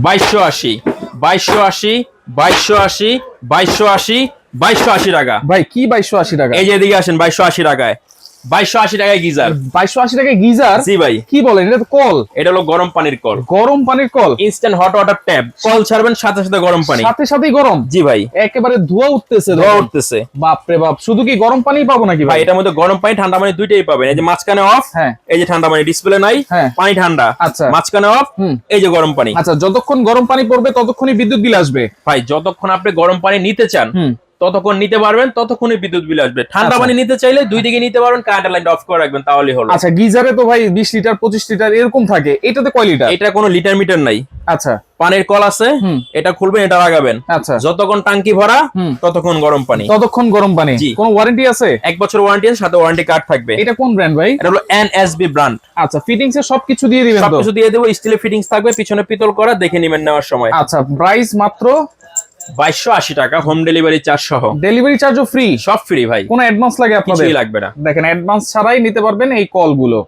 2280 2280 2280 2280 2280 টাকা। ভাই কি 2280 টাকা? এই যে এদিকে আসেন, 2280 টাকায়, 2280 টাকায় গিজার। 2280 টাকায় গিজার? জি ভাই। কি বলেন, এটা তো কল। এটা হলো গরম পানির কল। গরম পানির call, instant hot water tap. Call ছাড়বেন সাথে সাথে গরম পানি, সাথে সাথেই গরম। জি ভাই। একেবারে ধোঁয়া উঠতেছে, ধোঁয়া উঠতেছে। বাপ রে বাপ। শুধু কি গরম পানি পাবো নাকি ভাই ভাই? এটার মধ্যে গরম পানি ঠান্ডা পানি দুইটাই পাবেন। এই যে মাঝখানে অফ, হ্যাঁ। এই যে ঠান্ডা পানি, ডিসপ্লে নাই, হ্যাঁ। পানি ঠান্ডা। আচ্ছা। মাঝখানে অফ, এই যে গরম পানি। আচ্ছা, যতক্ষণ গরম পানি পড়বে ততক্ষণই বিদ্যুৎ বিল আসবে? ভাই যতক্ষণ আপনি গরম পানি নিতে চান ততক্ষণ নিতে পারবেন, ততক্ষণই বিদ্যুৎ বিল আসবে। ঠান্ডা পানি নিতে চাইলে দুই দিকে নিতে পারবেন, কারেন্ট লাইনটা অফ করে রাখবেন, তাহলেই হলো। আচ্ছা, গিজারে তো ভাই 20 লিটার 25 লিটার এরকম থাকে, এটাতে কয় লিটার? এটা কোনো লিটার মিটার নাই। আচ্ছা। পানির কল আছে, এটা খুলবেন, এটা লাগাবেন। আচ্ছা। যতক্ষণ টাঙ্কি ভরা ততক্ষণ গরম পানি। ততক্ষণ গরম পানি। জি। কোনো ওয়ারেন্টি আছে? 1 বছর ওয়ারেন্টি আছে, সাথে ওয়ারেন্টি কার্ড থাকবে। এটা কোন ব্র্যান্ড ভাই? এটা হলো এনএসবি ব্র্যান্ড। আচ্ছা, ফিটিংস এর সবকিছু দিয়ে দিবেন তো? সবকিছু দিয়ে দেবো, স্টিলের ফিটিংস থাকবে, পিছনে পিতল করা, দেখে নেবেন নেওয়ার সময়। আচ্ছা, প্রাইস মাত্র 2280 টাকা, হোম ডেলিভারি চার্জ সহ। ডেলিভারি চার্জও ফ্রি? সব ফ্রি ভাই, কোনো অ্যাডভান্স লাগে আপনাদের? কিছুই লাগবে না। দেখেন, অ্যাডভান্স ছাড়াই নিতে পারবেন এই কলগুলো।